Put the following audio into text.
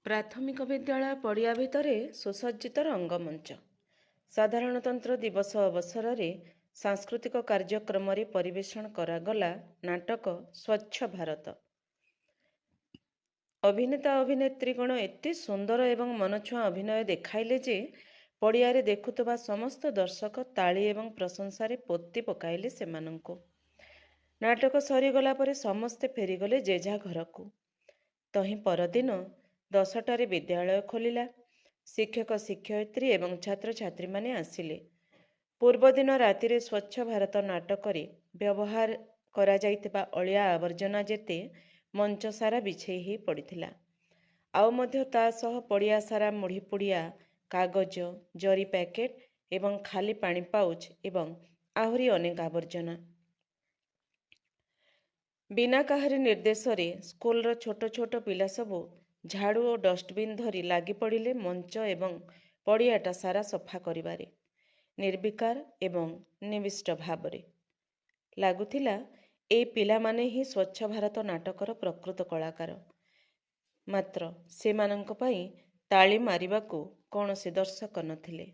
ପ୍ରାଥମିକ ବିଦ୍ୟାଳୟ ପଡ଼ିଆ ଭିତରେ ସୁସଜ୍ଜିତ ରଙ୍ଗମଞ୍ଚ। ସାଧାରଣତନ୍ତ୍ର ଦିବସ ଅବସରରେ ସାଂସ୍କୃତିକ କାର୍ଯ୍ୟକ୍ରମରେ ପରିବେଷଣ କରାଗଲା ନାଟକ ସ୍ୱଚ୍ଛ ଭାରତ। ଅଭିନେତା ଅଭିନେତ୍ରୀଗଣ ଏତେ ସୁନ୍ଦର ଏବଂ ମନଛୁଆଁ ଅଭିନୟ ଦେଖାଇଲେ ଯେ ପଡ଼ିଆରେ ଦେଖୁଥିବା ସମସ୍ତ ଦର୍ଶକ ତାଳି ଏବଂ ପ୍ରଶଂସାରେ ପୋତି ପକାଇଲେ ସେମାନଙ୍କୁ। ନାଟକ ସରିଗଲା ପରେ ସମସ୍ତେ ଫେରିଗଲେ ଯେଝା ଘରକୁ। ତହିଁ ପରଦିନ 10ଟାରେ ବିଦ୍ୟାଳୟ ଖୋଲିଲା। ଶିକ୍ଷକ ଶିକ୍ଷୟିତ୍ରୀ ଏବଂ ଛାତ୍ରଛାତ୍ରୀମାନେ ଆସିଲେ। ପୂର୍ବଦିନ ରାତିରେ ସ୍ୱଚ୍ଛ ଭାରତ ନାଟକରେ ବ୍ୟବହାର କରାଯାଇଥିବା ଅଳିଆ ଆବର୍ଜନା ଯେତେ ମଞ୍ଚ ସାରା ବିଛେଇ ହୋଇ ପଡ଼ିଥିଲା, ଆଉ ମଧ୍ୟ ତା ସହ ପଡ଼ିଆ ସାରା ମୁଢ଼ି ପୁଡ଼ିଆ, କାଗଜ, ଜରି ପ୍ୟାକେଟ୍ ଏବଂ ଖାଲି ପାଣି ପାଉଚ୍ ଏବଂ ଆହୁରି ଅନେକ ଆବର୍ଜନା। ବିନା କାହାରି ନିର୍ଦ୍ଦେଶରେ ସ୍କୁଲର ଛୋଟ ଛୋଟ ପିଲା ସବୁ ଝାଡ଼ୁ ଓ ଡଷ୍ଟବିନ୍ ଧରି ଲାଗି ପଡ଼ିଲେ ମଞ୍ଚ ଏବଂ ପଡ଼ିଆଟା ସାରା ସଫା କରିବାରେ, ନିର୍ବିକାର ଏବଂ ନିବିଷ୍ଟ ଭାବରେ। ଲାଗୁଥିଲା ଏଇ ପିଲାମାନେ ହିଁ ସ୍ୱଚ୍ଛ ଭାରତ ନାଟକର ପ୍ରକୃତ କଳାକାର। ମାତ୍ର ସେମାନଙ୍କ ପାଇଁ ତାଳି ମାରିବାକୁ କୌଣସି ଦର୍ଶକ ନଥିଲେ।